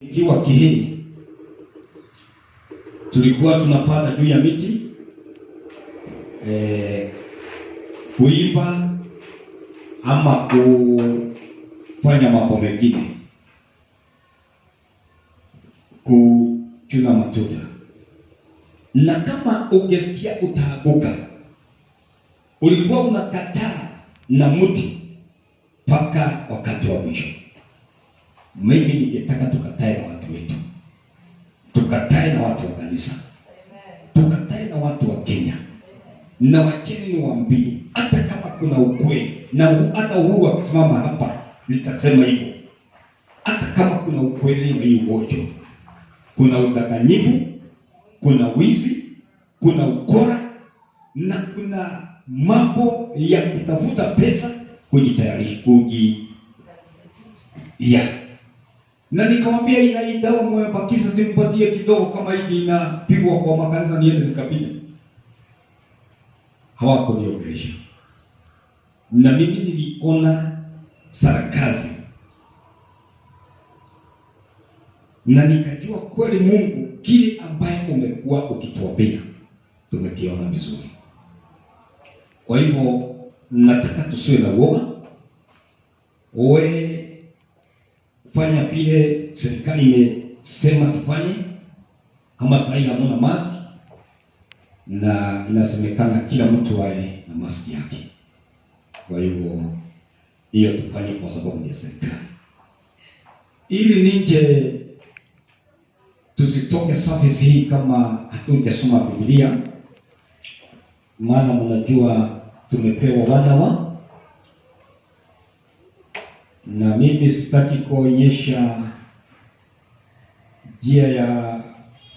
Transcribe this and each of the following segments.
Ikiwa Kihini tulikuwa tunapanda juu ya miti kuimba ama kufanya mambo mengine, kuchuna matunda, na kama ungesikia utaanguka, ulikuwa unakataa na mti mpaka wakati wa mwisho. Mimi ningetaka tukatae na watu wetu, tukatae na watu wa kanisa, tukatae na watu wa Kenya, na wacheni niwaambie, hata kama kuna ukweli, na hata Uhuru akisimama hapa nitasema hivyo, hata kama kuna ukweli wa hii ugonjwa, kuna udanganyifu, kuna wizi, kuna ukora, na kuna mambo ya kutafuta pesa, kujitayarisha na nikamwambia ina dawa mwabakiza simpatie kidogo, kama hivi inapigwa kwa makanisa niende nikapiga. Hawakuniongelesha, na mimi niliona sarakazi, na nikajua kweli Mungu, kile ambaye umekuwa ukituambia tumekiona vizuri. Kwa hivyo nataka tusiwe na woga, wewe fanya vile serikali imesema tufanye. Kama sasa hivi hamuna mask, na inasemekana kila mtu awe na mask yake. Kwa hivyo hiyo tufanye kwa sababu ni serikali, ili nije tusitoke service hii kama hatujasoma Biblia. Maana mnajua tumepewa wadawa, na mimi sitaki kuonyesha njia ya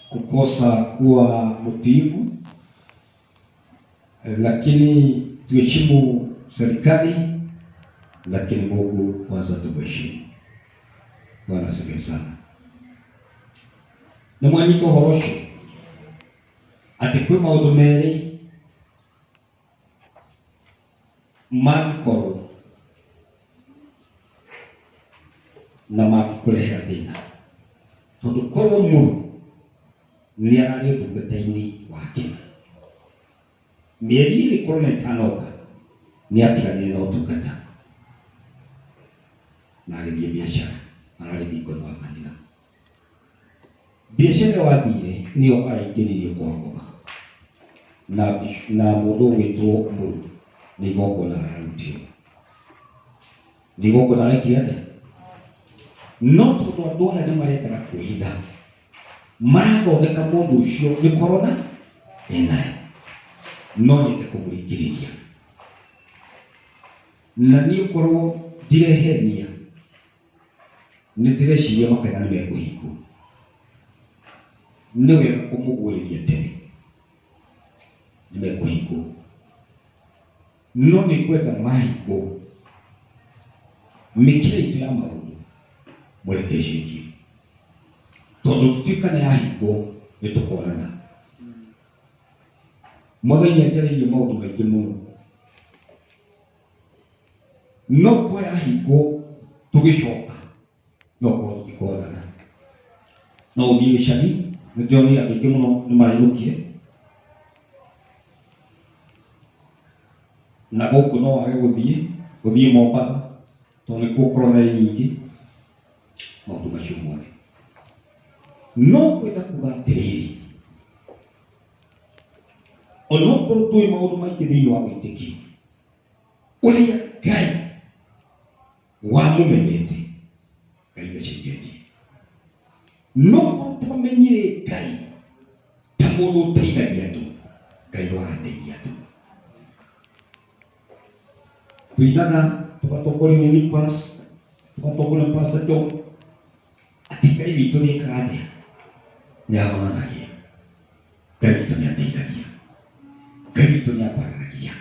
kukosa kuwa mtiifu, lakini tuheshimu serikali, lakini Mungu kwanza tumheshimu. Bwana asifiwe sana. Na mwanyito horosho ati kwi maundu meri magikorwo na magĩkũrehera thĩna, tondũ korwo mũndũ nĩ ararĩ ũtungata-inĩ wake mĩeri ĩrĩ korwo nĩ ĩtanoka, nĩ atiganire na ũtungata na agĩthiĩ biacara, ararĩ thingo-inĩ wa kanitha. Biacara wathire nĩyo araingĩririe kwa ngoma, na mũndũ ũgwĩtwo Mũrũ nĩ igongona ararutirwo, nĩ igongona arekire atĩa? No tondũ andũ arĩa nĩ marendaga kwĩhitha, marathondeka mũndũ ũcio nĩ korona enayo, no nyende kũmũringĩrĩria, na niĩ korwo ndirehenia, nĩ ndĩreciria makanitha nĩ mekũhingwo. Nĩ wega kũmũguũrĩria tene, nĩ mekũhingwo, no nĩ kwenda mahingwo mĩkĩre itũ ya maũndũ mũreke cenjie, tondũ tũtuĩka nĩ yahingwo nĩ tũkorana. Mwathani nĩagereirie maũndũ maingĩ mũno, no kwa yahingwo tũgĩcoka no kwa tũtikorana. No ũthiĩ gĩcagi, nĩndĩronire andũ aingĩ mũno nĩ marĩinũkire, na gũkũ no wage gũthiĩ Mombatha, tondũ nĩkuo korona ĩ nyingĩ, maũndũ macio mothe. No kwenda kuga atĩrĩrĩ, onokorwo tũĩ maũndũ maingĩ thĩinĩ wa wĩtĩkio ũrĩa Ngai wamũmenyete, Ngai ndacenjetie. No korwo twamenyire Ngai ta mũndũ ũteithagia andũ, Ngai no arateithia andũ. Tuinaga tugatongorio nĩ Nicholas, tugatongorio nĩ Pastor John, ati Ngai witũ nĩ ekaga atĩa? Nĩ ahonanagia, Ngai witũ nĩ ateithagia, Ngai witũ nĩ ambararagia.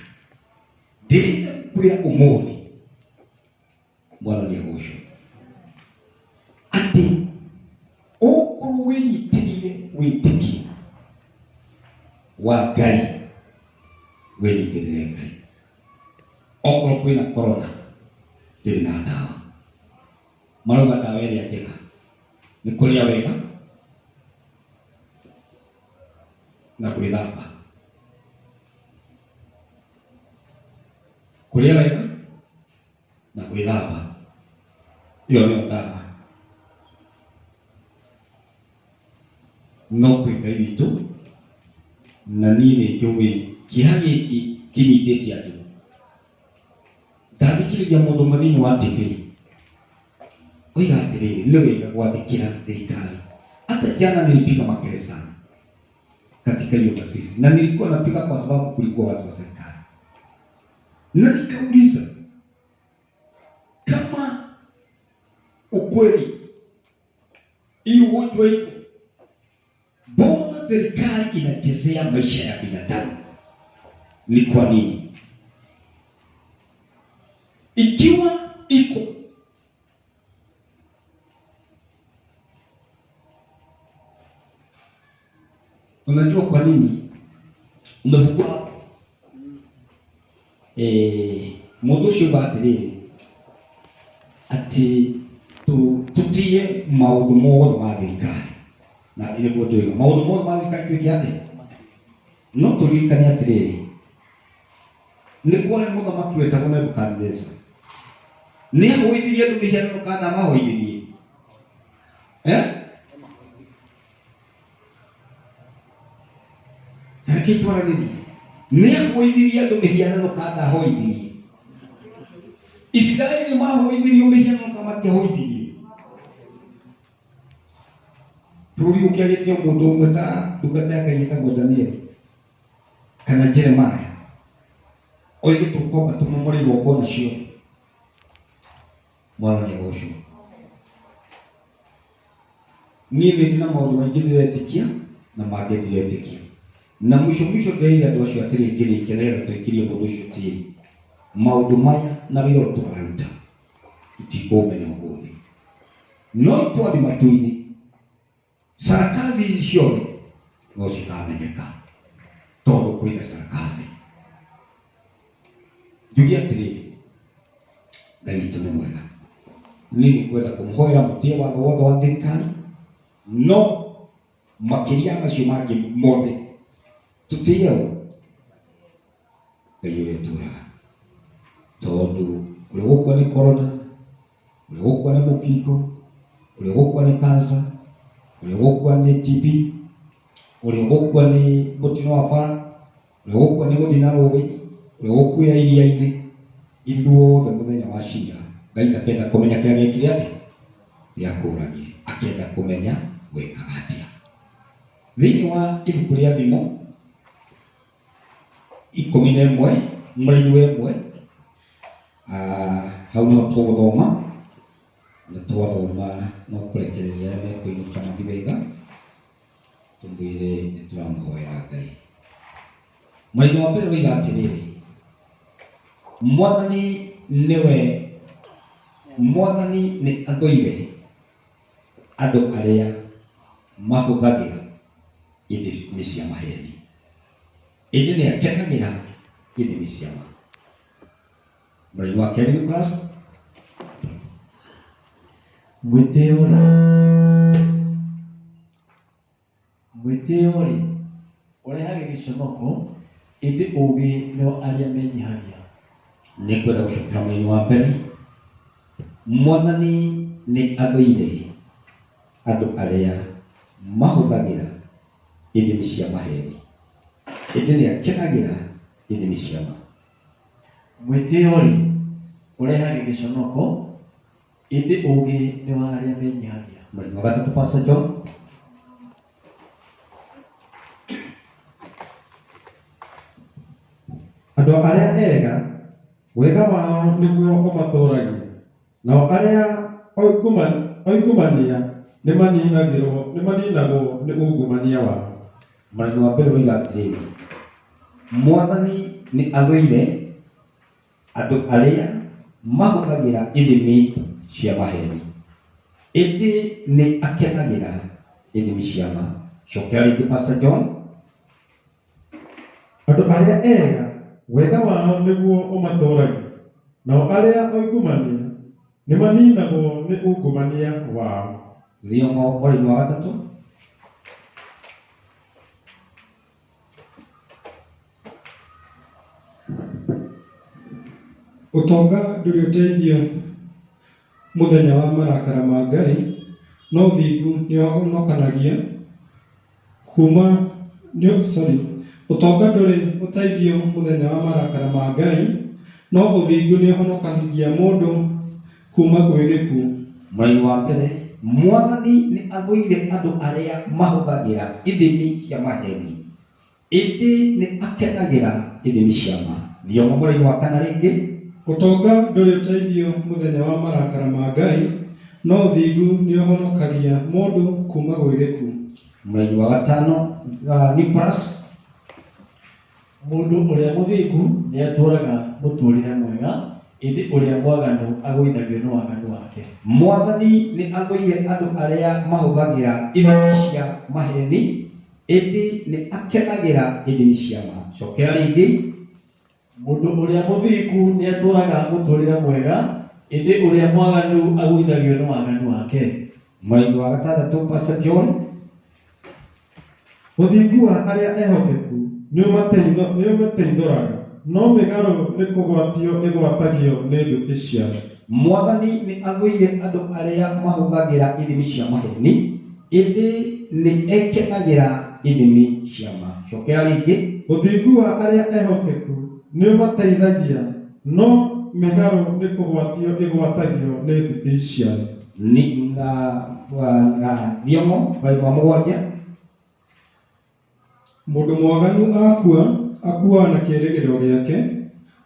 Ndĩrenda kwĩra ũmũthĩ, Mwathani agocwo, atĩ ũkorwo wĩnyitĩrĩire wĩtĩkio wa Ngai, wĩnyitĩrĩire Ngai. Okorwo kwĩna korona, ndĩrĩ na ndawa, marauga ndawa ĩrĩa njega nĩ kũrĩa wega na gwĩthamba. Kũrĩa wega na gwĩthamba, ĩyo nĩyo ndawa. No kwĩ Ngai witũ, na niĩ nĩ njũĩ kĩeha gĩkĩ kĩnyitĩte andũ. Ndathikĩrĩria mũndũ ũmwe thĩinĩ wa TV oiga atĩrĩrĩ, nĩ wega gwathĩkĩra thirikari. Hata jana nilipiga makelele sana katika hiyo taasisi, na nilikuwa napiga kwa sababu kulikuwa watu wa serikali, na nikauliza kama ukweli hii ugonjwa iko, mbona serikali inachezea maisha ya binadamu? Ni kwa nini? Ikiwa iko, unajua kwa nini umefungua mũndũ ũcio batirĩ atĩ tutie maũndũ mothe ma thirikari, na nĩguo tũiga maũndũ mothe ma thirikari twĩke atĩ, no tũririkane atĩrĩrĩ, nĩ kwarĩ mũthamaki wetagwo Nebukadneza, nĩ ahũithirie andũ mĩhianano kana amahũithirie? Twaranĩrie, nĩ ahũithirie andũ mĩhianano kana ahũithirie? Israeli mahũithirio mĩhianano kana matiahũithirie? Bũrũri ũkĩagĩtio mũndũ ũmwe ta ndungata ya Ngai ĩtagwo Danieli kana Jeremiah, oige tũkoka tũmomore igongona ciothe. Mwathani agocwo. Niĩ nĩ ndĩ na maũndũ maingĩ ndĩretĩkia na mangĩ ndiretĩkia, na mwisho ndĩrenda andũ acio atĩrĩngĩ nĩgetha twĩkĩrie mũndũ ũcio tĩri. Maũndũ maya na wĩra ũyũ tũraruta itikũmenya ũmũthĩ, no itwathi matu-inĩ sarakazi ici ciothe no cikamenyeka, tondũ kwĩna sarakazi. Njuge atĩrĩrĩ, Ngai witũ nĩ mwega. Niĩ nĩngwenda kũmũhoera mũtie watho wothe wa thirikari, no makĩria macio mangĩ mothe tũtĩye Ngai ũrĩa ũtũũraga, tondũ ũrĩa ũgũkua nĩ corona, ũrĩa ũgũkua nĩ mũkingo, ũrĩa ũgũkua nĩ cancer, ũrĩa ũgũkua nĩ TB, ũrĩa ũgũkua nĩ mũtino wa bara, ũrĩa ũgũkua nĩ gũthiĩ na rũĩ, ũrĩa ũgũkuĩra iria-inĩ, ithuothe mũthenya wa cira Ngai ndakenda kũmenya kĩrĩa gĩkire atĩ gĩakũragire, akenda kũmenya gwĩkaga atĩa. Thĩinĩ wa ibuku rĩa thimo 11 mweri wa 1 hau nĩho tũgũthoma, na twathoma no kũrekereria arĩa mekũinũka mathiĩ wega, tũmwĩre nĩ tũramũhoera Ngai. Mweri wa mbere woiga atĩrĩrĩ, Mwathani nĩ athũire andũ arĩa mahũthagĩra ithimi cia maheni, ĩndĩ nĩ akenagĩra ithimi cia ma. Mweri wa kerĩ nĩ class mwĩtĩo-rĩ ũrehaga gĩconoko, ĩndĩ ũũgĩ nĩo arĩa menyihagia. Nĩ ngwenda gũcokera mweri wa mbere. Mwathani nĩ athũire andũ arĩa mahũthagĩra ithimi cia maheni, ĩndĩ nĩ akenagĩra ithimi cia ma. Mwĩtĩo-rĩ ũrehaga gĩconoko, ĩndĩ ũũgĩ nĩ wa arĩa menyihagia. Mweri wa gatatũ Pastor John. Andũ arĩa ega wega wao nĩguo ũmatũũragia, nao arĩa oingumania nĩ maninagwo nĩ ungumania wao. Mweri wa mbere woiga atĩrĩrĩ, Mwathani nĩ athũire andũ arĩa mahũthagĩra ithimi cia maheni, ĩndĩ nĩ akenagĩra ithimi cia ma. Cokera rĩngĩ Pastor John. Andũ arĩa ega wega wao nĩguo ũmatũũragia, nao arĩa oingumania nĩ maninagwo nĩ ungumania wao. Thiongo ũrĩmi wa gatatũ. Ũtonga ndũrĩ ũteithio mũthenya wa marakara ma Ngai, no ũthingu nĩũhonokanagia ũtonga ndũrĩ ũteithio mũthenya wa marakara ma Ngai, no ũthingu nĩũhonokanagia mũndũ kuma gwĩ gĩkuũ. Mũraini wa mbere, Mwathani nĩ athũire andũ arĩa mahũthagĩra ithimi cia maheni, ĩndĩ nĩ akenagĩra ithimi cia ma. Thiongo mũraini wa kana rĩngĩ. Ũtonga ndũrĩ ũteithio mũthenya wa marakara ma Ngai, no ũthingu nĩũhonokagia mũndũ kuma gwĩ gĩkuũ. Mũraini wa gatano, Nicholas. Mũndũ ũrĩa mũthingu nĩ atũraga mũtũrĩre mwega, ĩndĩ ũrĩa mwaganu agũithagio nĩ waganu wake. Mwathani nĩ athũire andũ arĩa mahũthagĩra ithimi cia maheni, ĩndĩ nĩ akenagĩra ithimi cia ma. Cokera rĩngĩ. Mũndũ ũrĩa mũthingu nĩ atũraga mũtũrĩre mwega, ĩndĩ ũrĩa mwaganu agũithagio nĩ waganu wake. Mũraini wa gatandatũ, Pastor John. Ũthingu wa arĩa ehokeku nĩũmateithũraga, no mĩgarũ nĩ kũgwatio ĩgwatagio nĩ ndũti ciao. Mwathani nĩ athũire andũ arĩa mahũthagĩra ithimi cia maheni, ĩndĩ nĩ ekenagĩra ithimi cia ma. Cokera rĩngĩ. Ũthingu wa arĩa ehokeku nĩũmateithagia, no mĩgarũ nĩ kũgwatio ĩgwatagio nĩ ndũti ciao. Thiongo mũraini wa mũgwanja. Mũndũ mwaganu akua na kĩĩrĩgĩrĩro gĩake,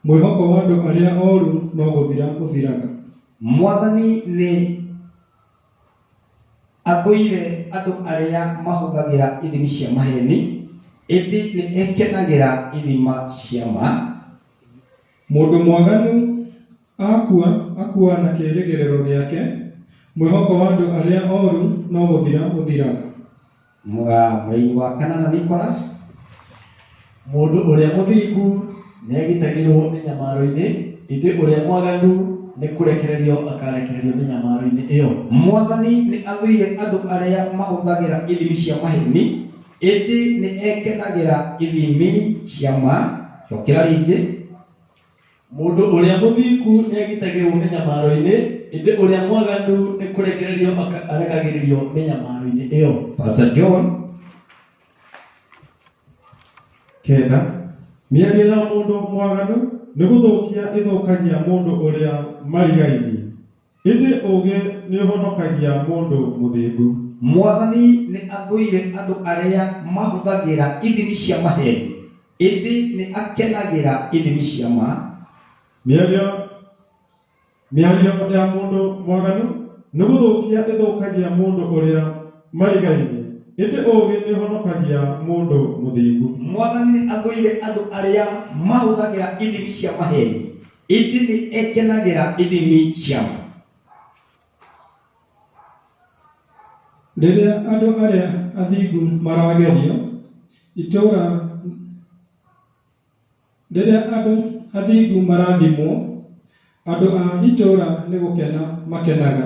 mwĩhoko wa andũ arĩa oru no gũthira ũthiraga. Mwathani nĩ athũire andũ arĩa mahũthagĩra ithimi cia maheni, ĩndĩ nĩ ekenagĩra ithima cia ma. Mũndũ mwaganu akua na kĩĩrĩgĩrĩro gĩake, mwĩhoko wa andũ arĩa oru no gũthira ũthiraga. Mũraini wa kanana, Nicholas. Mũndũ ũrĩa mũthingu nĩ agitagĩrwo mĩnyamaro-inĩ, ĩndĩ ũrĩa mwaganu nĩ kũrekererio akarekererio mĩnyamaro-inĩ ĩyo. Mwathani nĩ athũire andũ arĩa mahũthagĩra ithimi cia maheni, ĩndĩ nĩ ekenagĩra ithimi cia ma. Cokera rĩngĩ. Mũndũ ũrĩa mũthingu nĩ agitagĩrwo mĩnyamaro-inĩ, ĩndĩ ũrĩa mwaganu nĩ kũrekererio arekagĩrĩrio mĩnyamaro-inĩ ĩyo. Pastor John. Kenda, mĩario ya mũndũ mwaganu nĩ gũthũkia ĩthũkagia mũndũ ũrĩa marigainie, ĩndĩ ũũgĩ nĩ ũhonokagia mũndũ mũthingu. Mwathani nĩ athũire andũ arĩa mahũthagĩra ithimi cia maheni, ĩndĩ nĩ akenagĩra ithimi cia ma. Mĩario ya mũndũ mwaganu nĩ gũthũkia ĩthũkagia mũndũ ũrĩa marigainie, ĩndĩ ũũgĩ nĩ ũhonokagia mũndũ mũthingu. Mwathani nĩ athũire andũ arĩa mahũthagĩra ithimi cia maheni, ĩndĩ nĩ ekenagĩra ithimi cia ma. Rĩrĩa andũ arĩa athingu maragerio, rĩrĩa andũ athingu marathimwo, andũ a itũũra nĩ gũkena makenaga,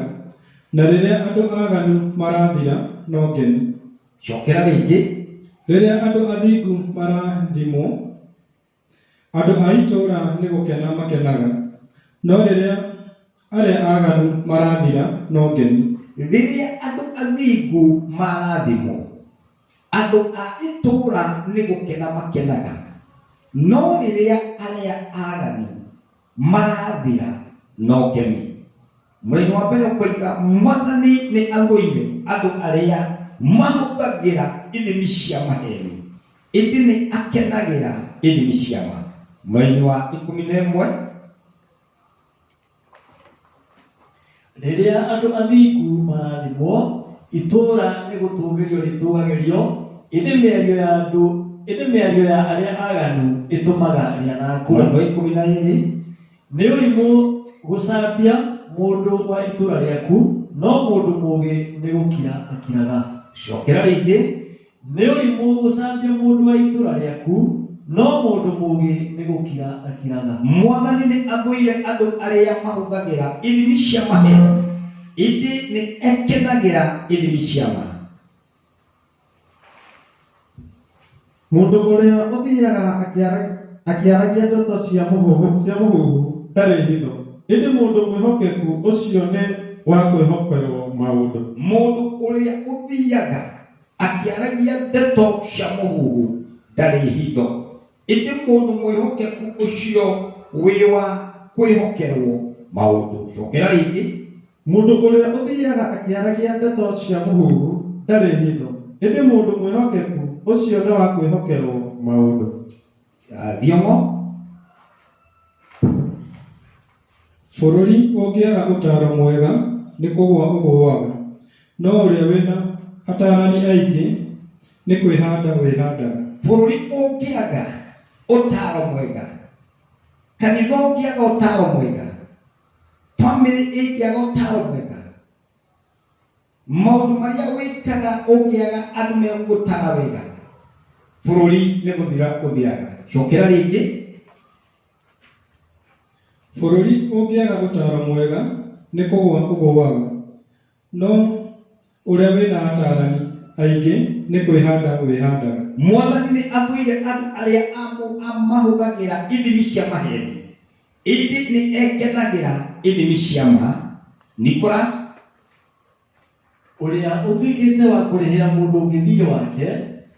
na rĩrĩa andũ aganu marathira no ngeni. Cokera rĩngĩ. Rĩrĩa andũ athingu marathimwo, andũ a itũũra nĩ gũkena makenaga, no rĩrĩa arĩa aganu marathira no ngeni. Rĩrĩa andũ athingu marathimwo, andũ a itũũra nĩ gũkena makenaga, no rĩrĩa arĩa aganu marathira no ngeni. Mũraini wa mbere ũkoiga, Mwathani nĩ athũire andũ arĩa mahũthagĩra ithimi cia maheni, ĩndĩ nĩ akenagĩra ithimi cia ma. Mũraini wa 11. Rĩrĩa andũ athingu marathimwo, itũũra nĩ gũtũũgĩrio rĩtũũgagĩrio, ĩndĩ mĩario ya arĩa aganu ĩtũmaga rĩanangwo. Mũraini wa 12. Nĩ ũrimũ gũcambia mũndũ wa itũũra rĩaku, no mũndũ mũũgĩ nĩ gũkira akiraga. Cokera rĩngĩ. Nĩ ũrimũ gũcambia mũndũ wa itũũra rĩaku, no mũndũ mũũgĩ nĩ gũkira akiraga. Mwathani nĩ athũire andũ arĩa mahũthagĩra ithimi cia maheni, ĩndĩ nĩ ekenagĩra ithimi cia ma. Mũndũ ũrĩa ũthiaga akĩaragia ndeto cia mũhuhu ndarĩ hitho, ĩndĩ mũndũ mwĩhokeku ũcio nĩ wa kwĩhokerwo maũndũ. Mũndũ ũrĩa ũthiaga akĩaragia ndeto cia mũhuhu ndarĩ hitho, ĩndĩ mũndũ mwĩhokeku ũcio wĩ wa kwĩhokerwo maũndũ. Cokera rĩngĩ. Mũndũ ũrĩa ũthiaga akĩaragia ndeto cia mũhuhu ndarĩ hitho, ĩndĩ mũndũ mwĩhokeku ũcio nĩ wa kwĩhokerwo maũndũ. Thiongo. Bũrũri ũngĩaga ũtaaro mwega nĩ kũgũa ũgũaga, no ũrĩa wĩna atarani aingĩ nĩ kwĩhanda wĩhandaga. Bũrũri ũngĩaga ũtaaro mwega, kanitha ũngĩaga ũtaaro mwega, family ĩngĩaga ũtaaro mwega, maũndũ marĩa wĩkaga ũngĩaga andũ megũgũtaara wega, bũrũri nĩ gũthira ũthiraga. Cokera rĩngĩ. Bũrũri ũngĩaga ũtaaro mwega nĩ kũgũa ũgũaga, no ũrĩa wĩna atarani aingĩ nĩ kwĩhanda wĩhandaga. Mwathani nĩ athũire andũ arĩa mahũthagĩra ithimi cia maheni, ĩndĩ nĩ ekenagĩra ithimi cia ma. Nicholas. Ũrĩa ũtuĩkĩte wa kũrĩhĩra mũndũ ũngĩ thirĩ wake,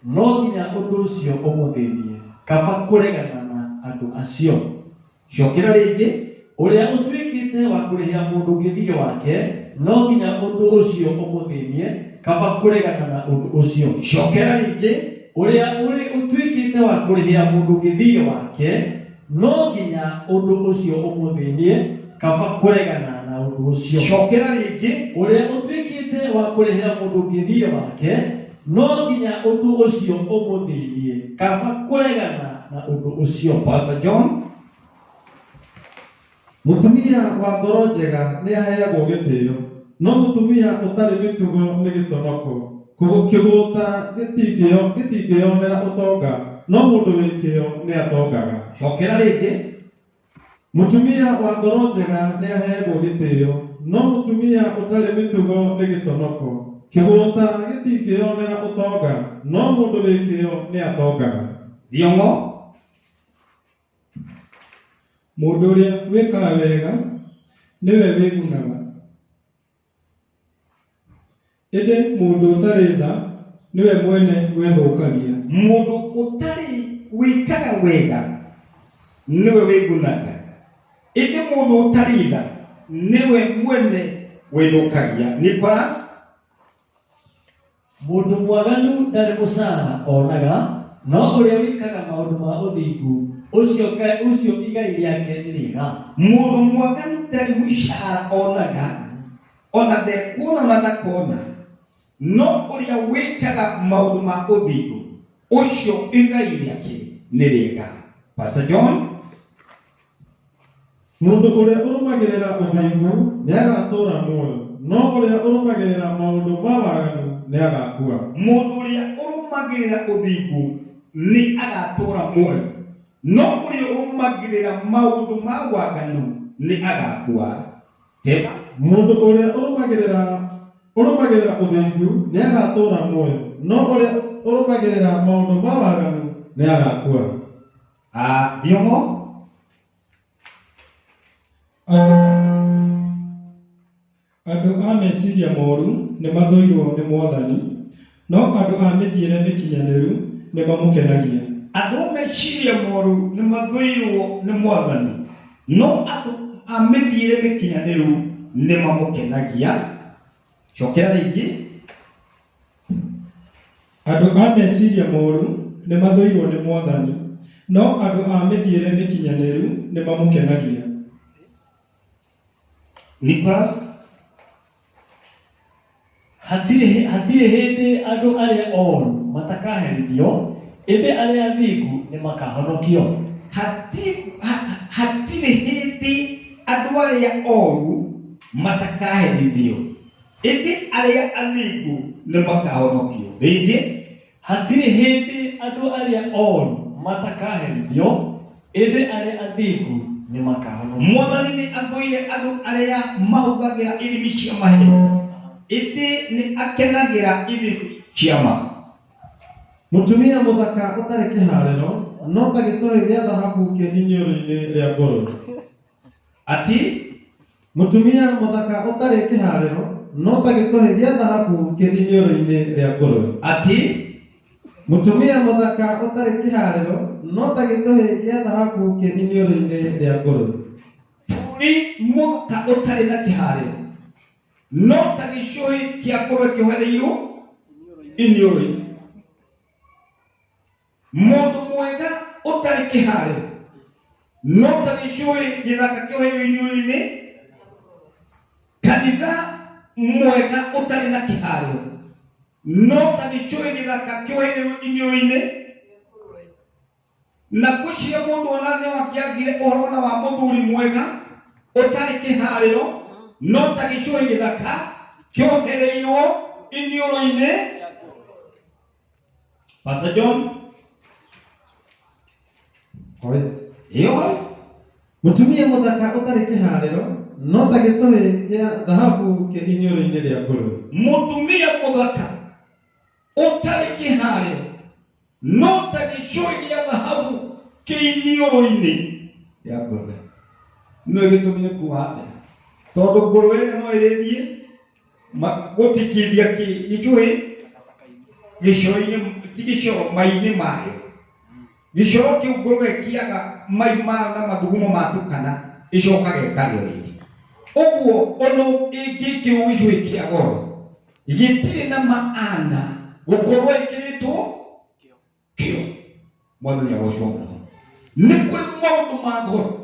no nginya ũndũ ũcio ũmũthĩnie, kaba kũregana na andũ acio. Cokera rĩngĩ. Ũrĩa ũtuĩkĩte wa kũrĩhĩra mũndũ ũngĩ thirĩ wake, no nginya ũndũ ũcio ũmũthĩnie, kaba kũregana na ũndũ ũcio. Cokera rĩngĩ. Ũrĩa ũtuĩkĩte wa kũrĩhĩra mũndũ ũngĩ thirĩ wake, no nginya ũndũ ũcio ũmũthĩnie, kaba kũregana na ũndũ ũcio. Cokera rĩngĩ. Ũrĩa ũtuĩkĩte wa kũrĩhĩra mũndũ ũngĩ thirĩ wake, no nginya ũndũ ũcio ũmũthĩnie, kaba kũregana na ũndũ ũcio. Pastor John. Mũtumia wa ngoro njega nĩ aheagwo gĩtĩo, no mũtumia ũtarĩ mĩtugo nĩ gĩconoko. Kĩgũta gĩtingĩonera ũtonga, no mũndũ wĩ kĩo nĩ atongaga. Cokera rĩngĩ. Mũtumia wa ngoro njega nĩ aheagwo gĩtĩo, no mũtumia ũtarĩ mĩtugo nĩ gĩconoko. Kĩgũta gĩtingĩonera ũtonga, no mũndũ wĩ kĩo nĩ atongaga. Thiongo. Mũndũ ũrĩa wĩkaga wega nĩwe wĩgunaga, ĩndĩ mũndũ ũtarĩ tha nĩwe mwene wĩthũkagia. Mũndũ ũtarĩ wĩkaga wega nĩwe wĩgunaga, ĩndĩ mũndũ ũtarĩ tha nĩwe mwene wĩthũkagia. Nicholas. Mũndũ mwaganu ndarĩ mũcara onaga, no ũrĩa wĩkaga maũndũ ma ũthingu ũcio igai rĩake nĩ rĩega. Mũndũ mwaganu ndarĩ mũcara onaga, ona ndekuona ona ndakona, no ũrĩa wĩkaga maũndũ ma ũthingu ũcio igai rĩake nĩ rĩega. Pastor John. Mũndũ ũrĩa ũrũmagĩrĩra ũthingu nĩ agatũũra muoyo, no ũrĩa ũrũmagĩrĩra maũndũ ma waganu nĩ agakua. Mũndũ ũrĩa ũrũmagĩrĩra ũthingu nĩ agatũũra muoyo, no ũrĩa ũrũmagĩrĩra maũndũ ma waganu nĩ agakua. Tena. Mũndũ ũrĩa ũrũmagĩrĩra ũthingu nĩ agatũũra muoyo, no ũrĩa ũrũmagĩrĩra maũndũ ma waganu nĩ agakua. Thiongo. Andũ a meciria moru nĩ mathũirwo nĩ Mwathani, no andũ a mĩthiĩre mĩkinyanĩru nĩ mamũkenagia. Andũ a meciria moru nĩ mathũirwo nĩ Mwathani, no andũ a mĩthiĩre mĩkinyanĩru nĩ mamũkenagia. Cokera rĩngĩ. Andũ a meciria moru nĩ mathũirwo nĩ Mwathani, no andũ a mĩthiĩre mĩkinyanĩru nĩ mamũkenagia. Nicholas. Hatirĩ hĩndĩ andũ arĩa oru matakaherithio, ĩndĩ arĩa athingu nĩ makahonokio. Hatirĩ hĩndĩ andũ arĩa oru matakaherithio, ĩndĩ arĩa athingu nĩ makahonokio. Rĩngĩ. Hatirĩ hĩndĩ andũ arĩa oru matakaherithio, ĩndĩ arĩa athingu nĩ makahonoka. Mwathani nĩ athũire andũ arĩa mahũthagĩra ithimi cia maheni, ĩndĩ nĩ akenagĩra ithimi cia ma. Mũtumia mũthaka ũtarĩ kĩharĩro no ta gĩcohĩ gĩa thahabu kĩ iniũrũ-inĩ rĩa ngũrwe. Ati Mũtumia mũthaka ũtarĩ kĩharĩro no ta gĩcohĩ gĩa thahabu kĩ iniũrũ-inĩ rĩa ngũrwe. ati Mũtumia mũthaka ũtarĩ kĩharĩro no ta gĩcohĩ gĩa thahabu kĩ iniũrũ-inĩ rĩa ngũrwe. bũrũri mũthaka ũtarĩ na kĩharĩro no ta gĩcũhĩ kĩa ngũrwe kĩohereirwo iniũrũ-inĩ. Mũndũ mwega ũtarĩ kĩharĩro no ta gĩcũhĩ gĩthaka kĩohereirwo iniũrũ-inĩ. Kanitha mwega ũtarĩ na kĩharĩro no ta gĩcũhĩ gĩthaka kĩohereirwo iniũrũ-inĩ. Na ngwĩciria mũndũ ona nĩ wakĩagire ũhoro wa mũthuri mwega ũtarĩ kĩharĩro no ta gĩcũhĩ gĩthaka kĩohereirwo iniũrũ-inĩ. Pastor John, iyo Mũtumia mũthaka ũtarĩ kĩharĩro no ta gĩcohĩ gĩa thahabu kĩ iniũrũ-inĩ rĩa ngũrwe. mũtumia mũthaka ũtarĩ kĩharĩro no ta gĩcũhĩ gĩa thahabu kĩ iniũrũ-inĩ rĩa ngũrwe. Nĩ gĩtũmi nĩ kuuga atĩa? Tondũ ngũrwe ĩyo no ĩrĩthiĩ gũtikithia gĩcũhĩ gĩcoro-inĩ, ti gĩcoro mai-inĩ mayo. Gĩcoro kĩu ngũrwe ĩkiaga mai mayo na mathugumo matukana ĩcokaga ĩkarĩo rĩngĩ. Ũguo ono ĩngĩkĩrwo gĩcũhĩ kĩa goro gĩtirĩ na maana gũkorwo ĩkĩrĩtwo kĩo. Mwathani agocwo mũno. Nĩ kũrĩ maũndũ ma goro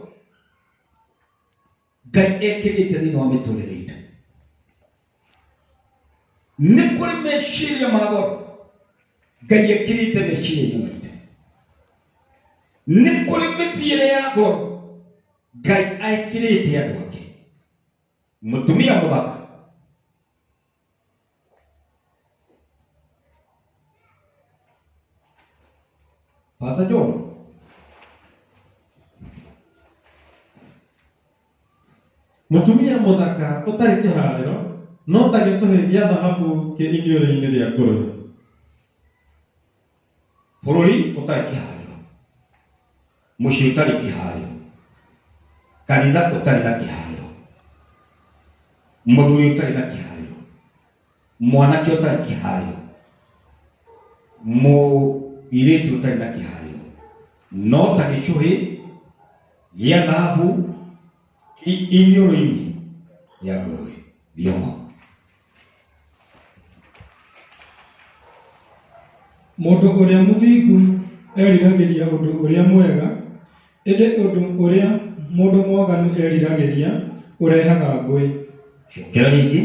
Ngai ekĩrĩte thĩinĩ wa mĩtũrĩre itũ. Nĩ kũrĩ meciria ma goro Ngai ekĩrĩte meciria-inĩ maitũ. Nĩ kũrĩ mĩthiĩre ya goro Ngai ekĩrĩte andũ ake. Mũtumia mũthaka Pastor John, Mũtumia mũthaka ũtarĩ kĩharĩro no ta gĩcohĩ gĩa thahabu kĩ iniũrũ-inĩ rĩa ngũrwe. bũrũri ũtarĩ kĩharĩro, mũciĩ ũtarĩ kĩharĩro, kanitha ũtarĩ na kĩharĩro, mũthuri ũtarĩ na kĩharĩro, mwanake ũtarĩ kĩharĩro, mũirĩtu ũtarĩ na kĩharĩro no ta gĩcũhĩ gĩa thahabu iniũrũ-inĩ rĩa ngũrwe. Thioma. Mũndũ ũrĩa mũthingu eriragĩria ũndũ ũrĩa mwega, ĩndĩ ũndũ ũrĩa mũndũ mwaganu eriragĩria ũrehaga ngũĩ. Cokera rĩngĩ.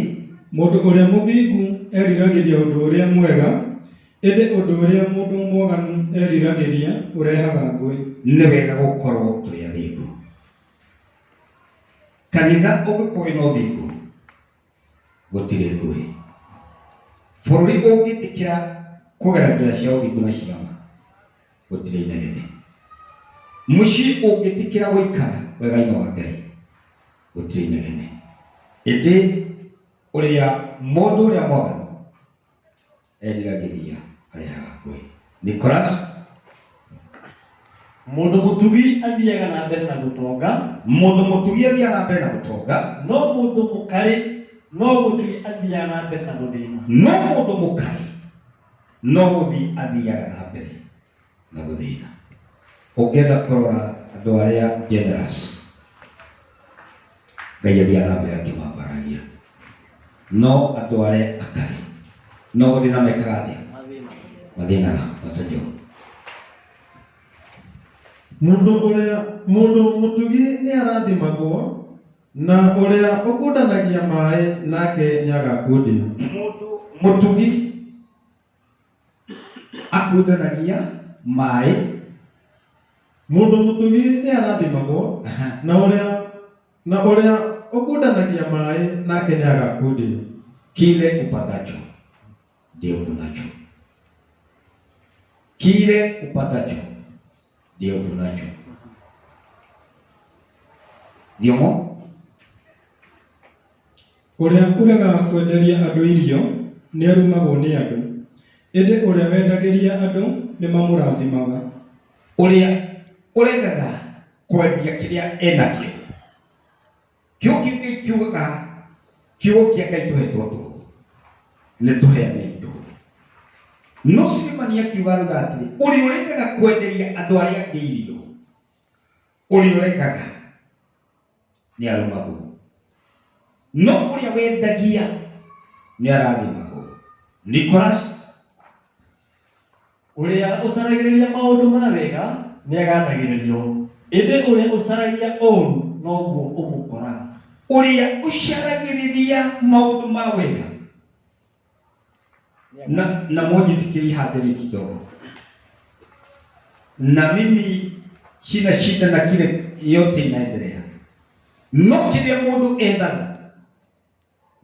Mũndũ ũrĩa mũthingu eriragĩria ũndũ ũrĩa mwega, ĩndĩ ũndũ ũrĩa mũndũ mwaganu eriragĩria ũrehaga ngũĩ. Nĩ wega gũkorwo tũrĩ athingu. Kanitha ũngĩkorwo na ũthingu gũtirĩ ngũĩ. Bũrũri ũngĩtĩkĩra kũgera njĩra cia ũthingu na cia ma gũtirĩ inegene. Mũciĩ ũngĩtĩkĩra gũikara wega-inĩ wa Ngai gũtirĩ inegene. Ĩndĩ ũrĩa mũndũ ũrĩa mwaganu eriragĩria arehaga ngũĩ. Nicholas. Mũndũ mũtugi athiaga na mbere na gũtonga. Mũndũ mũtugi athiaga na mbere na gũtonga. No mũndũ mũkarĩ no gũthiĩ athiaga na mbere na gũthĩna. No mũndũ mũkarĩ no gũthiĩ athiaga na mbere na gũthĩna. Ũngĩenda kũrora andũ arĩa generous, Ngai athiaga na mbere akĩmambaragia. No andũ arĩa akarĩ no gũthĩna mekaga atĩa? Mathĩnaga. Macenjio. Mũndũ mũtugi nĩ arathimagwo na ũrĩa ũkundanagia maĩ nake nĩagakundio. Mũndũ mũtugi akundanagia maĩ. Mũndũ mũtugi nĩ arathimagwo na ũrĩa ũkundanagia maĩ nake nĩagakundio. Kile upatacho ndio uvunacho. Kile upatacho ndio uvunacho. Thiomo Ũrĩa ũrega kwenderia andũ irio nĩ arumagwo nĩ andũ, ĩndĩ ũrĩa wendagĩria andũ nĩ mamũrathimaga. Ũrĩa ũregaga kwendia kĩrĩa enakĩo, kĩo kĩngĩ kiugaga kiugo kĩa Ngai tũhetwo tũhũ nĩ tũheane itũ. No Sulemani akiuga atĩrĩ, ũrĩa ũregaga kwenderia andũ arĩa angĩ irio, ũrĩa ũregaga nĩ arumagwo, no ũrĩa wendagia nĩ arathimagwo. Nicholas Ũrĩa ũcaragĩrĩria maũndũ ma wega nĩ aganagĩrĩrio, ĩndĩ ũrĩa ũcaragia ũũru noguo ũmũkoraga. Ũrĩa ũcaragĩrĩria maũndũ ma wega na mojitikiria hadhari kidogo, na mimi sina shida na kile yote inaendelea, no kile mũndũ endaga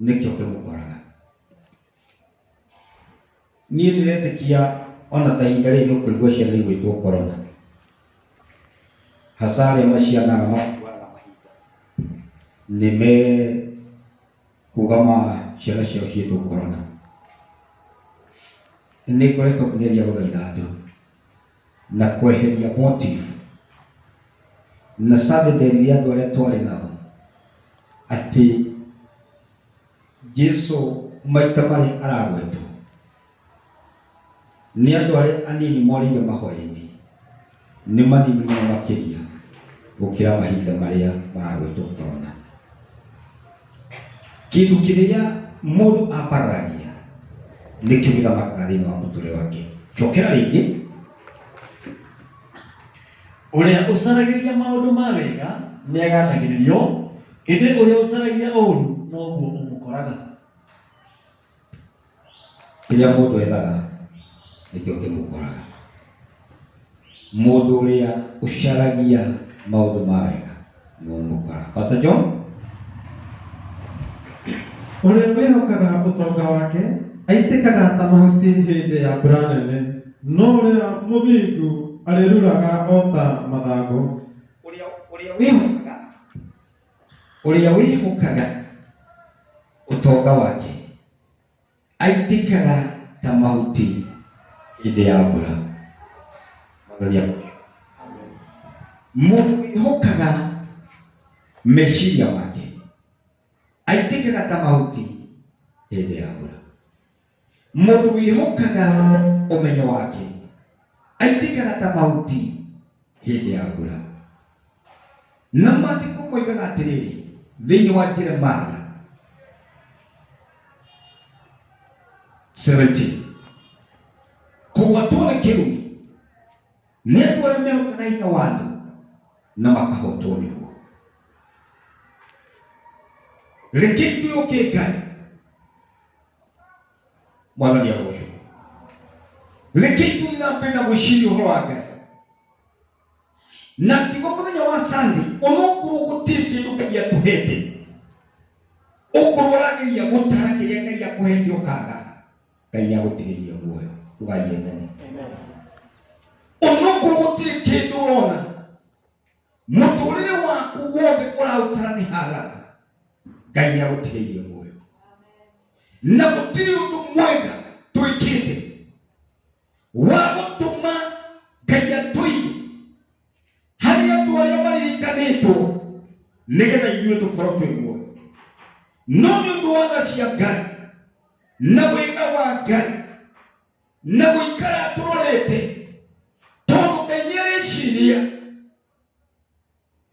nĩkĩo kĩmũkoraga. Niĩ ndĩretĩkia ona ta ihinda rĩrĩ nĩ ũkũigua ciana igwĩtwo corona, hasa arĩa macianaga makuaga mahinda nĩ kuga ciana ciao ciĩtwo corona. Nĩ ngoretwo ngĩgeria gũthaitha andũ na kweheria motive na sadede rĩrĩa andũ arĩa twarĩ nao atĩ Jesu maita marĩa aragwetwo nĩ andũ arĩa anini morĩire mahoya-inĩ nĩ manini mũno makĩria gũkĩra mahinda marĩa maragwetwo corona. Kĩndũ kĩrĩa mũndũ ambaragia nĩkĩo gĩthamakaga thĩinĩ wa mũtũrĩre wake. Cokera rĩngĩ, ũrĩa ũcaragĩria maũndũ ma wega nĩ aganagĩrĩrio, ĩndĩ ũrĩa ũcaragia ũũru noguo ũmũkoraga. kĩrĩa mũndũ ethaga nĩkĩo kĩmũkoraga. Mũndũ ũrĩa ũcaragia maũndũ ma wega nĩ ũmũkoraga. Pastor John, Ũrĩa wĩhokaga ũtonga wake aitĩkaga ta mahuti hĩndĩ ya mbura nene, no ũrĩa mũthingu arĩruraga o ta mathangũ. ũrĩa wĩhokaga ũtonga wake aitĩkaga ta mahuti hĩndĩ ya mbura. Mũndũ wĩhokaga meciria make aitĩkaga ta mahuti hĩndĩ ya mbura. Mũndũ wĩhokaga ũmenyo wake aitĩkaga ta mahuti hĩndĩ ya mbura. Na maandĩko moigaga atĩrĩrĩ thĩinĩ wa Jeremia 17, kũgwatwo nĩ kĩrumi nĩ andũ arĩa mehokaga hinya wa andũ na makahotwo nĩguo. Rekei twĩhoke Ngai. Mwathani agocwo. Rekei tũthiĩ na mbere na gwĩciria ũhoro wa Ngai. Na kiugo mũthenya wa Sunday, onokorwo gũtirĩ kĩndũ kĩrĩa tũhete, ũkorwo ũrageria gũtara kĩrĩa Ngai akũhete ũkaga, Ngai nĩagũtigĩirie muoyo. Ngai amen. Onokorwo gũtirĩ kĩndũ ũrona, mũtũrĩre waku wothe ũraũtara nĩ hathara, Ngai nĩagũtigĩirie muoyo. Na gũtirĩ ũndũ mwega twĩkĩte wa gũtũma Ngai atũige harĩ andũ arĩa maririkanĩtwo nĩgetha ithuĩ tũkorwo twĩ muoyo. No nĩ ũndũ wa tha cia Ngai na wega wa Ngai na gũikara tũrorete, tondũ Ngai nĩareciria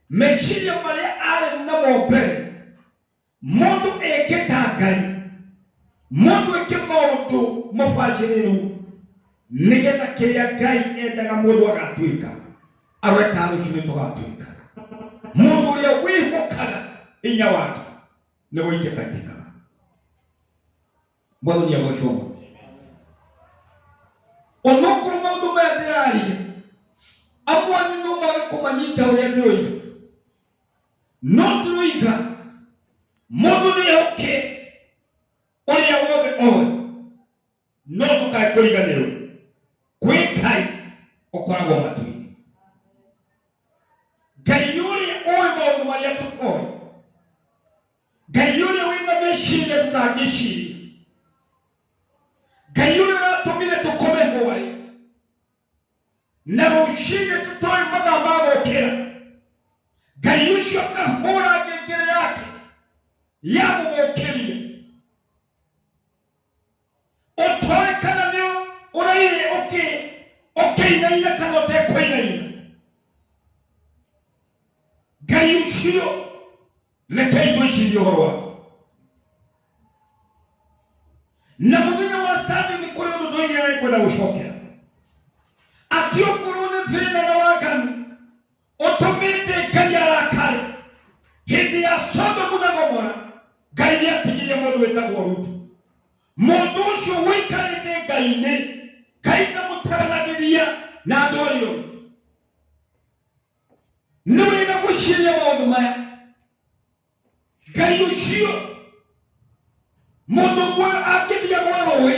meciria marĩa arĩ namo mbere, mũndũ eke ta Ngai, mũndũ eke maũndũ mabacĩrĩru nĩgetha kĩrĩa Ngai endaga mũndũ agatuĩka areka rũciũ tũgatuĩka. Mũndũ ũrĩa wĩhokaga hinya wake nĩ gũitĩka itĩkaga. Mwathani agocwo. Onokorwo maũndũ maya ndĩraria amwe anyu no mage kũmanyita ũrĩa ndĩroiga, no ndĩroiga mũndũ nĩehoke ũrĩa wothe oĩ, no ndũkae kũriganĩrwo kwĩ Ngai ũkoragwo matu-inĩ. Ngai ũrĩa oĩ maũndũ marĩa tũtoĩ ushinde tutoe mathaa magokĩra. Ngai ũcio akahũra ngengere yake ya gũgũkĩria. Ũtoe kana nĩ ũraire ũkĩinaina kana ũtekũinaina. Ngai ũcio rekei twĩcirie ũhoro wake. Na mũthenya wa Sunday nĩ kũrĩ ũndũ tũigĩrĩire kwenda gũcokera. Atĩ okorwo nĩ thĩna na waganu ũtũmĩte Ngai arakare hĩndĩ ya Sodomu na Gomora, Ngai nĩatigirie mũndũ wĩtagwo Lutu. Mũndũ ũcio wĩikarĩte Ngai-inĩ, Ngai ndamũtaranagĩria na andũ arĩa ũru. Nĩ wega gwĩciria maũndũ maya. Ngai ũcio mũndũ ũmwe angĩthiĩ gwa rũĩ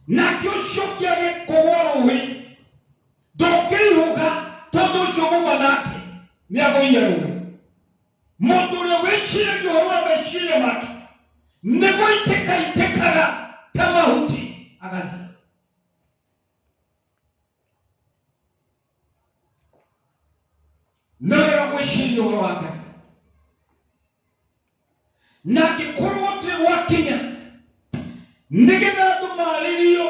nake ũcio ũngĩ agĩkũgwa rũĩ, ndũngĩihũga tondũ ũcio mũma nake nĩagũire rũĩ. Mũndũ ũrĩa wĩciragia ũhoro wa meciria make nĩ gũitĩka itĩkaga ta mahuti agathiĩ. Nĩ wega gwĩciria ũhoro wa Ngai. Na angĩkorwo gũtirĩ gwakinya nĩgetha andũ marĩrio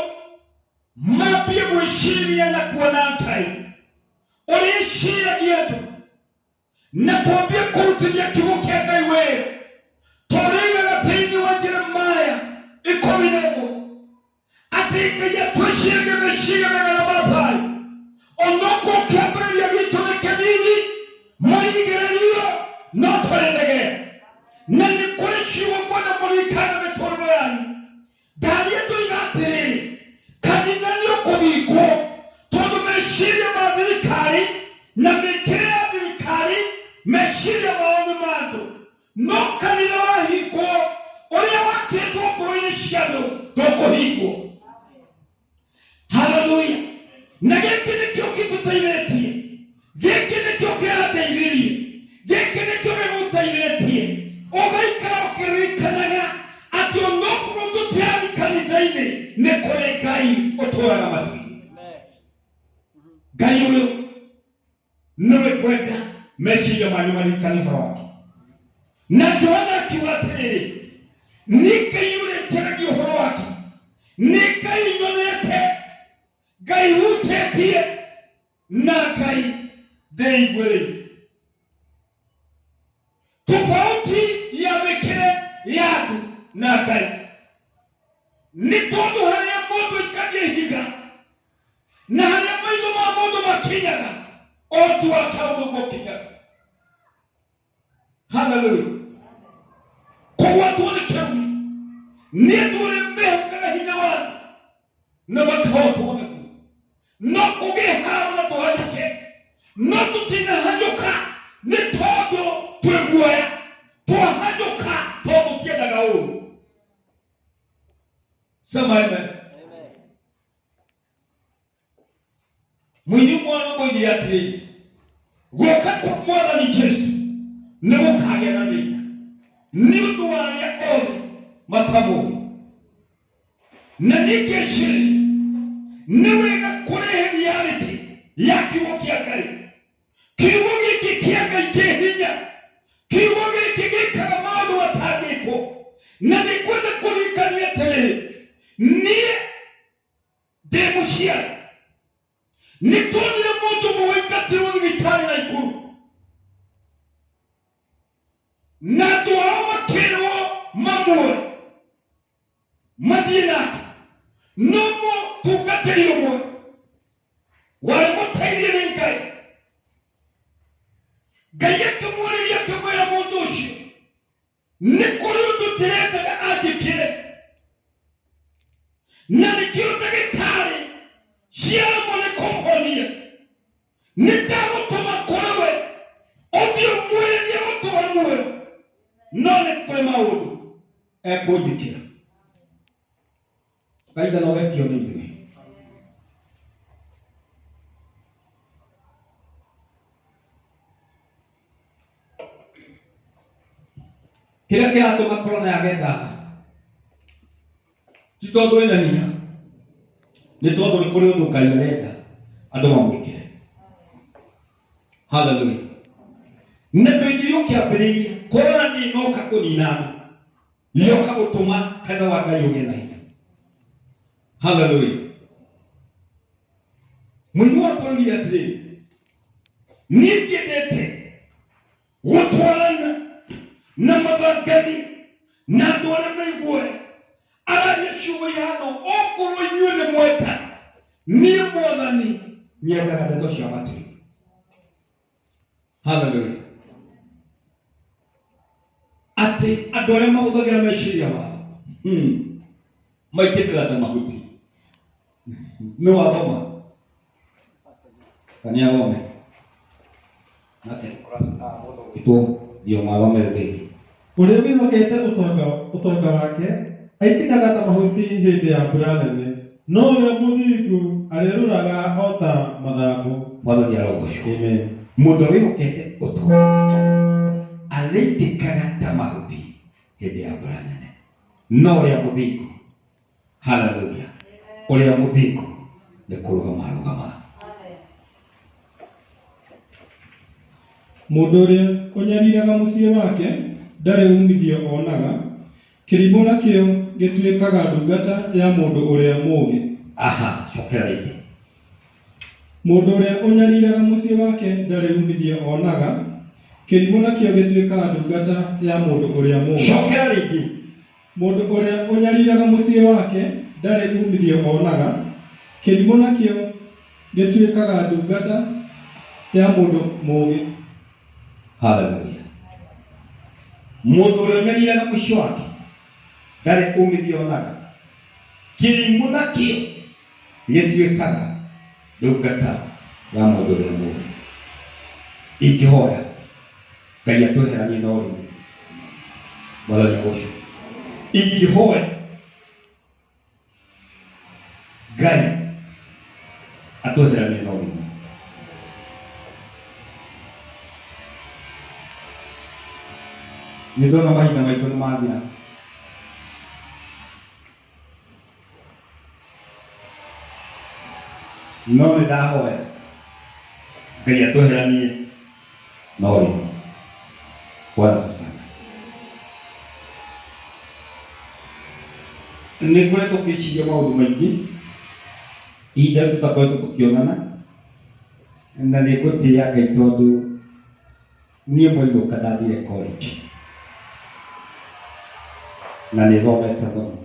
mambie gwĩciria na kuona Ngai ũrĩa eciragia andũ, na twambie kũrutithia kiugo kĩa Ngai wĩra tũrĩigaga thĩinĩ wa Jeremaya 11 atĩ Ngai atwĩciragia meciria mega ma thayũ. Onokorwo kĩambĩrĩria gitũ nĩ kĩnini, mũrigĩrĩrio no tũrĩthegea. Na nĩ kũrĩ ciugo ngwenda mũririkane mĩtũrĩre yanyu. Ndaria ndoiga atĩrĩrĩ, kanitha nĩũkũhingwo tondũ meciria ma thirikari na mĩkĩre ya thirikari meciria mao nĩ ma andũ. No kanitha wahingwo ũrĩa wakĩtwo ngoro-inĩ cia andũ ndũkũhingwo. Haleluya. Na gĩkĩ nĩkĩo gĩtũteithĩtie, gĩkĩ nĩkĩo kĩrateithirie, gĩkĩ nĩkĩo gĩgũteithĩtie. Ũgaikara ũkĩririkanaga atĩ onokorwo tũtiarĩ kanitha-inĩ nĩ kũrĩ Ngai ũtũũraga matu-inĩ. Ngai ũyũ nĩwe kwenda meciria manyu maririkane ũhoro wake. Na Johana akiuga atĩrĩrĩ, nĩ Ngai ũrĩkĩragia ũhoro wake, nĩ Ngai nyonete, Ngai hutĩtie na Ngai ndĩiguĩrĩire. Tofauti ya mĩkĩre ya andũ na Ngai nĩ tondũ harĩa mũndũ aikagia ihiga na harĩa maitho ma mũndũ makinyaga o tu akaũndũ gũkinyaga. Haleluya. Kũgwatwo nĩ kĩrumi nĩ andũ arĩa mehokaga hinya wa andũ na makahotwo nĩguo. No kũgĩe haro na tũhanyũke, no tũtinahanyũka nĩ tondũ twĩ guoya, twahanyũka tondũ tũtiendaga ũũru. Sema amen. Mũini mwana moigire atĩrĩrĩ, gũka kwa Mwathani Jesũ nĩ gũkagĩa na thĩna nĩ ũndũ wa arĩa othe matamũĩ. Na ningĩ nĩ wega kũrehe reality ya kiugo kĩa Ngai. Kiugo gĩkĩ kĩa Ngai kĩ hinya, kiugo gĩkĩ gĩkaga maũndũ matangĩkwo. Na nĩkwenda kũririkania atĩrĩrĩ, niĩ ndĩ mũciari nĩ tuonire mũndũ ũmwe waingatirwo thibitarĩ Naikuru, na andũ ao makĩrwo mamwe mathiĩ nake, no mũtungatĩri ũmwe warĩ mũteithie nĩ Ngai. Ngai akĩmwarĩria akĩmwĩra mũndũ ũcio, nĩ kũrĩ ũndũ ndĩrendaga andĩkĩre, na nĩkĩo ndagĩtarĩ ciaremwo nĩ kũmũhonia, nĩ ndagũtũma kũrĩ we ũthiĩ ũmwĩre nĩegũtũra muoyo, no nĩ kũrĩ maũndũ ekũnjĩkĩra. Ngai ndanogetio nĩ ithuĩ. Kĩrĩa kĩratũma korona yage ndawa ti tondũ wĩna hinya, nĩ tondũ nĩ kũrĩ ũndũ Ngai arenda andũ mamwĩkĩre. Hallelujah. Na tuingirio kiambĩrĩria korona ndĩnoka kũninana yoka gũtũma kana wa Ngai ũgĩe na hinya. Hallelujah. Mũini wa bũrũri atĩrĩrĩ, niĩ ndiendete gũtwarana na mathangani na andũ arĩa maiguoya araria ciugo yano okorwo inyuĩ nĩ mweta niĩ Mwathani nyendaga ndeto cia matũi. Hallelujah. Ati andũ arĩa mahũthagĩra meciria mao maitĩkĩra ta mahuti. Nĩ wathoma kani athome nake itu ndio mathome rĩngĩ. Ũrĩa wĩhokete ũtonga wake aitĩkaga ta mahuti hĩndĩ ya mbura nene, no ũrĩa mũthingu arerũraga o ta mathangũ. Mwathani arogocwo. Amen. Mũndũ wĩhokete ũtonga wake araitĩkaga ta mahuti hĩndĩ ya mbura nene, no ũrĩa mũthingu, haleluya, ũrĩa mũthingu nĩ kũrũgama arũgamaga. Mũndũ ũrĩa ũnyariraga mũciĩ wake ndarĩ umithio onaga, kĩrimũ nakĩo gĩtuĩkaga ndungata ya mũndũ ũrĩa mũũgĩ. Aha, cokera rĩngĩ. Mũndũ ũrĩa ũnyariraga mũciĩ wake ndarĩ umithio onaga, kĩrimũ nakĩo gĩtuĩkaga ndungata ya mũndũ ũrĩa mũũgĩ. Cokera rĩngĩ. Mũndũ ũrĩa ũnyariraga mũciĩ wake ndarĩ umithio onaga, kĩrimũ nakĩo gĩtuĩkaga ndungata ya mũndũ mũũgĩ. Hallelujah. Mũndũ ũrĩa ũnyariraga mũciĩ wake ndarĩ umithio onaga, kĩrimũ nakĩo gĩtuĩkaga ndungata ya mũndũ ũrĩa mũũgĩ. Ingĩhoya Ngai atweheranie na ũrĩmi. Mwathani agocwo. Ingĩhoya Ngai atweheranie na ũrĩmi. Nĩndona mahinda maitũ nĩ mathira. No nĩ ndahoya Ngai atweheranie na ũrĩmi. Bwana sasa. Nĩ kũrĩ tũkĩciria maũndũ maingĩ ihinda tũtakoretwo tũkĩonana, na nĩ ngũtĩĩa Ngai tondũ niĩ mwainũka ndathire college na nĩ thomete mũno,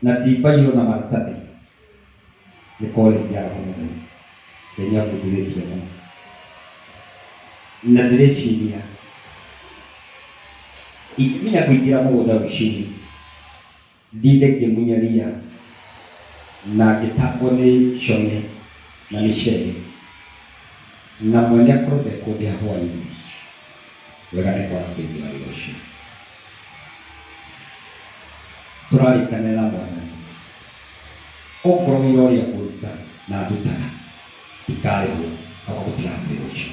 na ti mbairũ na maratathi, nĩ college ya mũthenya Ngai abundithĩtie mũno, na ndĩreciria ingĩmenya kũingĩra mũgũnda rũcinĩ ndinde ngĩmunyaria na ngĩtambwo nĩ Shone na Michelle na mwene akorwo ndekũndĩha hwaĩ-inĩ, wega nĩ kwaga kũingĩra wĩra ũcio. Tũrarikanĩra na Mwathani okorwo wĩra ũrĩa ngũruta na ndutaga ikarĩhwo aba gũtiga wĩra ũcio,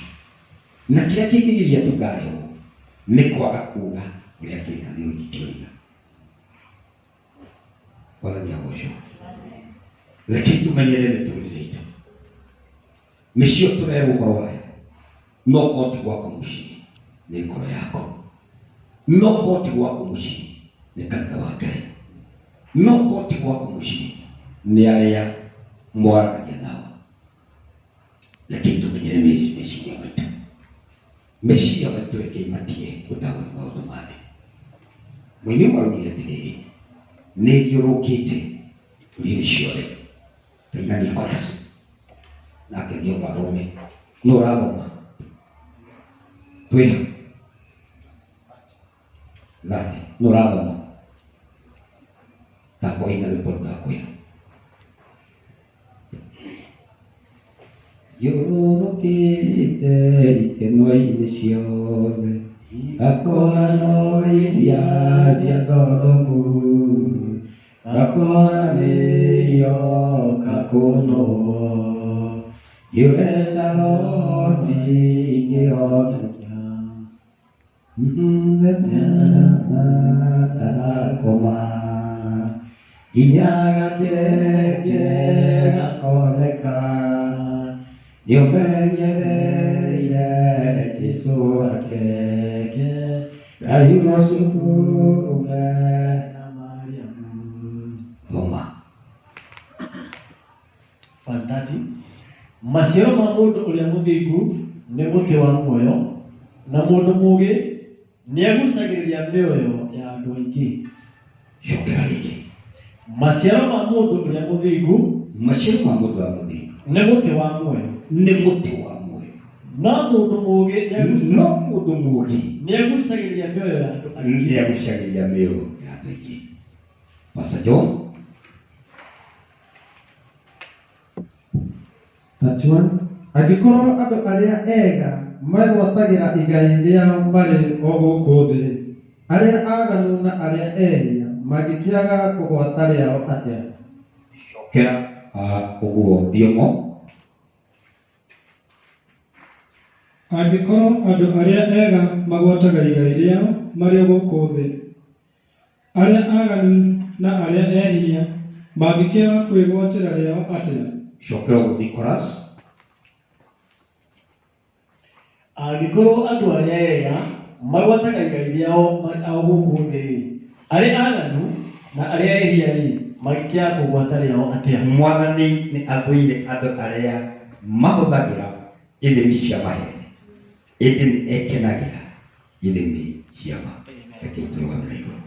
na kĩrĩa kĩngĩgiria tũkarĩhwo nĩ kwaga kuga ũrĩa kĩrĩkanĩro gĩkĩoiga. Mwathani agocwo. Rekei tũmenyere mĩtũrĩre itũ, nĩcio tũrerwo ũhoro wayo, no korwo ti gwaku mũciĩ nĩ ngoro yako, no korwo ti gwaku mũciĩ nĩ kanitha wa Ngai, no korwo ti gwaku mũciĩ nĩ arĩa mwaranagia nao. Rekei tũmenyere meciria maitũ, meciria maitũ rekei matige gũtahwo nĩ maũndũ ma thĩ. Mũini mwarugire atĩrĩrĩ, nĩ thiũrũkĩte ndũrĩrĩ ciothe taina Nicholas nake nĩ ũgathome. Nĩ ũrathoma twĩha thate, nĩ ũrathoma takoina rwĩmbo rũgakwĩha thiũrũrũkĩte ikeno-inĩ ciothe gakora no iria cia Sodomu, gakora nĩyoka kũnowo yũrenda Loti ngĩhonokia tarakoma nginya gateke gakoneka nĩũmenyereire Jesũ akeke Ngai ũcukume na Mariamu. thoma. Verse 30. Maciaro ma mũndũ ũrĩa mũthingu nĩ mũtĩ wa muoyo, na mũndũ mũũgĩ nĩagucagĩrĩria mĩoyo ya andũ aingĩ. Cokera rĩngĩ. Maciaro ma mũndũ ũrĩa mũthingu Maciaro ma mũndũ wa mũthingu nĩ mũtĩ wa muoyo, nĩ mũtĩ wa muoyo, no mũndũ mũũgĩ no mũndũ mũũgĩ nĩagucagĩrĩria mĩoyo ya andũ aingĩ. nĩagucagĩrĩria mĩoyo ya andũ aingĩ. Pastor John. 31. Angĩkorwo andũ arĩa ega megwatagĩra igai rĩao marĩ o gũkũ thĩ, arĩa aganu na arĩa ehia mangĩkĩaga kũgwata rĩao atĩa? Cokera ũguo Thiomo. Angĩkorwo andũ arĩa ega magwataga igai rĩao marĩ o gũkũ thĩ, arĩa aganu na arĩa ehia mangĩkĩaga kwĩgwatĩra rĩao atĩa? Cokera ũguo Nicholas. Angĩkorwo andũ arĩa ega magwataga igai rĩao marĩ o gũkũ thĩ, arĩa aganu na arĩa ehia mangĩkĩaga kũgwata rĩao atĩa? Mwathani nĩ athũire andũ arĩa mahũthagĩra ithimi cia maheni, ĩndĩ nĩ ekenagĩra ithimi cia ma. Reke tũrũgamĩre igũrũ.